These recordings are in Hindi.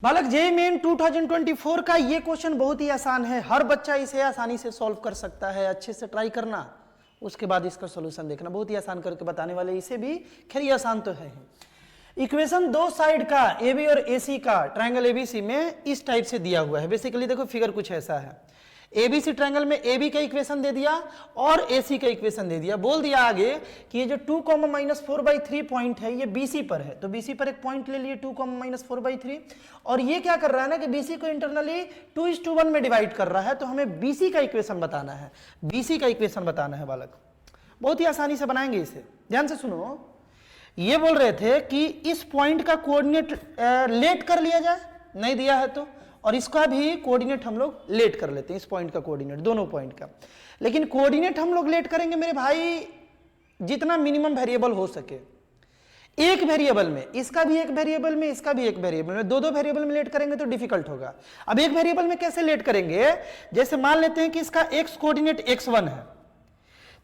बालक जेईई मेन 2024 का ये क्वेश्चन बहुत ही आसान है, हर बच्चा इसे आसानी से सॉल्व कर सकता है। अच्छे से ट्राई करना, उसके बाद इसका सॉल्यूशन देखना, बहुत ही आसान करके बताने वाले इसे भी। खैर ये आसान तो है। इक्वेशन दो साइड का AB और AC का ट्रायंगल ABC में इस टाइप से दिया हुआ है। बेसिकली देखो फिगर कुछ ऐसा है, ABC ट्रायंगल में AB का इक्वेशन दे दिया और AC का इक्वेशन दे दिया। बोल दिया आगे कि ये जो 2, -4/3 पॉइंट है ये BC पर है, तो BC पर एक पॉइंट ले लिए 2, -4/3। और ये क्या कर रहा है ना कि BC को इंटरनली 2:1 में डिवाइड कर रहा है, तो हमें BC का इक्वेशन बताना है। BC का इक्वेशन बताना है बालक, बहुत ही आसानी से बनाएंगे इसे। ध्यान से सुनो, ये बोल रहे थे कि इस पॉइंट का कोऑर्डिनेट लेट कर लिया जाए, नहीं दिया है तो, और इसका भी कोऑर्डिनेट हम लोग लेट कर लेते हैं, इस पॉइंट का कोऑर्डिनेट, दोनों पॉइंट का। लेकिन कोऑर्डिनेट हम लोग लेट करेंगे मेरे भाई जितना मिनिमम वेरिएबल हो सके, एक वेरिएबल में, इसका भी एक वेरिएबल में, इसका भी एक वेरिएबल में, दो वेरिएबल में लेट करेंगे तो डिफिकल्ट होगा। अब एक वेरिएबल में कैसे लेट करेंगे, जैसे मान लेते हैं कि इसका एक्स कोऑर्डिनेट x1 है,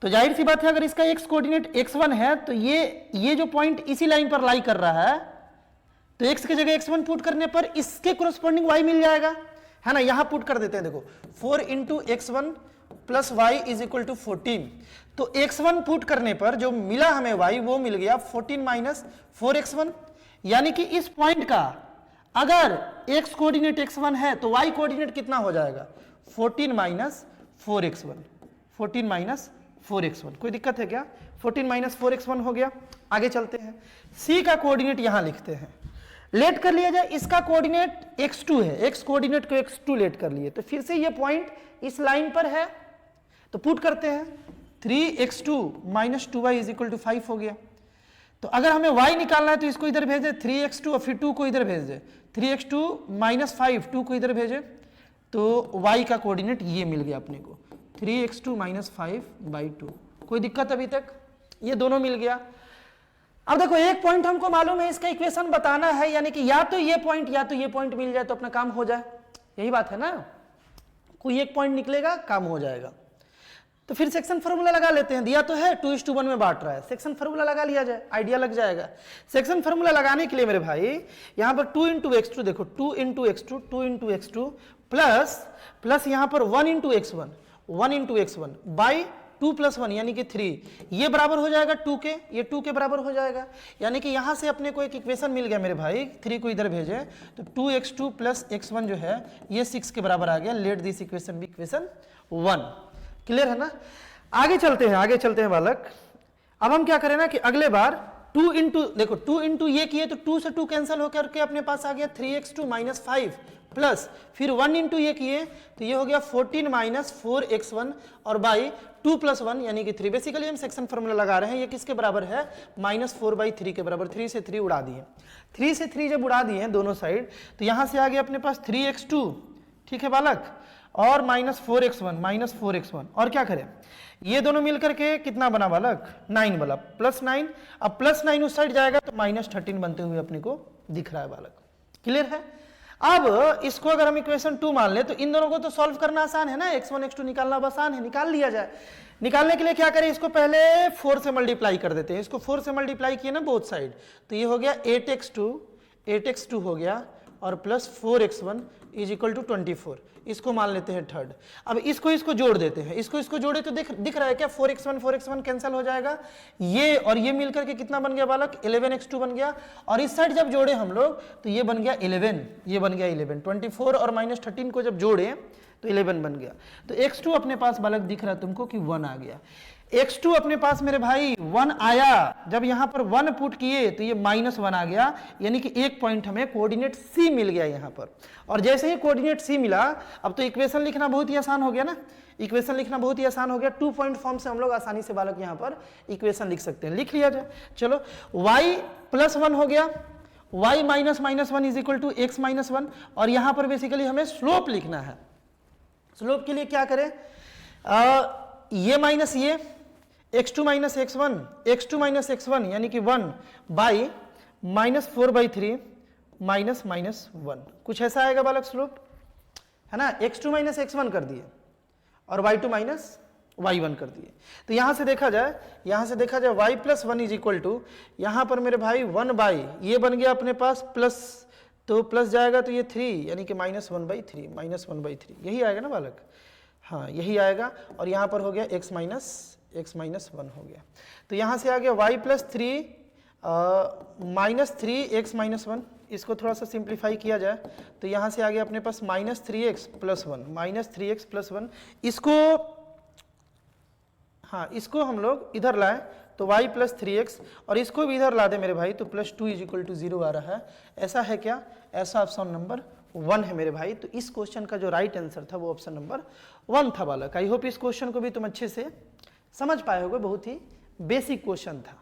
तो जाहिर सी बात है अगर इसका x कोऑर्डिनेट x1 है तो ये जो पॉइंट इसी लाइन पर लाई कर रहा है, तो x की जगह x1 पुट करने पर इसके कोरस्पॉन्डिंग y मिल जाएगा, है ना। यहां पुट कर देते हैं, देखो 4 × x1 + y = 14। तो x1 पुट करने पर जो मिला हमें y वो मिल गया 14 - 4x1, यानी कि इस पॉइंट का अगर x कोऑर्डिनेट x1 है तो y कोऑर्डिनेट कितना हो जाएगा, 14 - 4x1, 14 - 4x1। कोई दिक्कत है क्या, 14 - 4x1 हो गया। आगे चलते हैं, c का कोऑर्डिनेट यहां लिखते हैं, लेट कर लिया जाए। इसका कोऑर्डिनेट x2 है, x कोऑर्डिनेट को x2 लेट कर लिए, तो फिर से ये पॉइंट इस लाइन पर है, तो पुट करते हैं 3x2 - 2y = 5 हो गया। तो अगर हमें y निकालना है तो इसको इधर भेजे 3x2 और फिर 2 को इधर भेज दे, 3x2 - 5, 2 को इधर भेजे, तो y का कोऑर्डिनेट ये मिल गया अपने को, 3x2 - 5/2। कोई दिक्कत अभी तक, ये दोनों मिल गया। अब देखो एक पॉइंट हमको मालूम है, इसका इक्वेशन बताना है, यानी कि या तो ये पॉइंट या तो ये पॉइंट मिल जाए तो अपना काम हो जाए, यही बात है ना। कोई एक पॉइंट निकलेगा, काम हो जाएगा। तो फिर सेक्शन फार्मूला लगा लेते हैं, दिया तो है 2:1 में बांट रहा है, सेक्शन फार्मूला लगा लिया जाए, आइडिया लग जाएगा। सेक्शन फार्मूला लगाने के लिए मेरे भाई यहां पर 2 × x2, देखो 2 × x2, 2 × x2 प्लस यहां पर 1 × x1, 1 × x1 बाई 2 + 1 यानी कि 3, ये बराबर हो जाएगा 2 के, ये 2 के बराबर हो जाएगा। यानी कि यहां से अपने को एक इक्वेशन मिल गया मेरे भाई, 3 को इधर भेजे तो 2x2 + x1 जो है ये 6 के बराबर आ गया। Let this equation be equation 1। Clear है ना। आगे चलते हैं बालक। अब हम क्या करें ना कि अगले बार 2 × ये किए तो 2 से 2 कैंसिल होकर के अपने पास आ गया 3x2 - 5 प्लस फिर 1 × ये किए तो ये हो गया 14 - 4x1 और बाई 2 + 1 यानी कि 3। बेसिकली हम सेक्शन फार्मूला लगा रहे हैं, ये किसके बराबर है, -4/3 के बराबर। 3 से 3 उड़ा दिए, 3 से 3 जब उड़ा दिए दोनों साइड, तो यहां से आ गया अपने पास 3x2, ठीक है बालक, और -4x1 और क्या करें, ये दोनों मिलकर के कितना बना बालक, 9 वाला, +9। अब +9 उस साइड जाएगा तो -13 बनते हुए अपने को दिख रहा है बालक। क्लियर है। अब इसको अगर हम इक्वेशन 2 मान ले तो इन दोनों को तो सॉल्व करना आसान है ना, x1 x2 निकालना आसान है, निकाल लिया जाए। निकालने के लिए क्या करें, इसको पहले 4 से मल्टीप्लाई कर देते हैं। इसको 4 से मल्टीप्लाई किए ना बोथ साइड, तो ये हो गया 8x2 हो गया और प्लस 4x1 = 24। इसको मान लेते हैं थर्ड। अब इसको जोड़ देते हैं, इसको जोड़े तो दिख रहा है क्या, 4x1 कैंसिल हो जाएगा, ये और ये मिलकर के कितना बन गया बालक, 11x2 बन गया। और इस साइड जब जोड़े हम लोग तो ये बन गया 11, ये बन गया 11। 24 और -13 को जब जोड़े तो 11 बन गया। तो x2 अपने पास बालक दिख रहा है तुमको कि 1 आ गया। x2 अपने पास मेरे भाई 1 आया, जब यहां पर 1 पुट किए तो ये -1 आ गया, यानी कि एक पॉइंट हमें कोऑर्डिनेट c मिल गया यहां पर। और जैसे ही कोऑर्डिनेट c मिला, अब तो इक्वेशन लिखना बहुत ही आसान हो गया ना, इक्वेशन लिखना बहुत ही आसान हो गया। 2 पॉइंट फॉर्म से हम लोग आसानी से बालक यहां पर इक्वेशन लिख सकते हैं, लिख लिया जाए। चलो y + 1 हो गया, y - -1 = x - 1, और यहां पर बेसिकली हमें स्लोप लिखना है। स्लोप के लिए क्या करें, ये माइनस ये x2 - x1 यानी कि 1 बाई -4/3 -1, कुछ ऐसा आएगा बालक स्लोप, है ना। x2 - x1 कर दिए और y2 - y1 कर दिए। तो यहां से देखा जाए y + 1 = यहां पर मेरे भाई 1 बाई ये बन गया अपने पास तो प्लस जाएगा तो ये 3 यानी कि -1/3, -1/3 यही आएगा ना बालक। हाँ यही आएगा। और यहाँ पर हो गया x माइनस 1 हो गया। तो यहाँ से आ गया y प्लस 3 -3x माइनस 1। इसको थोड़ा सा सिंप्लीफाई किया जाए तो यहाँ से आ गया अपने पास -3x प्लस 1, -3x प्लस 1। इसको हाँ इसको हम लोग इधर लाए तो y प्लस 3x, और इसको भी इधर ला दे मेरे भाई तो +2 = 0 आ रहा है। ऐसा है क्या? ऐसा ऑप्शन नंबर 1 है मेरे भाई। तो इस क्वेश्चन का जो राइट आंसर था वो ऑप्शन नंबर 1 था बालक। आई होप इस क्वेश्चन को भी तुम अच्छे से समझ पाए होगे, बहुत ही बेसिक क्वेश्चन था।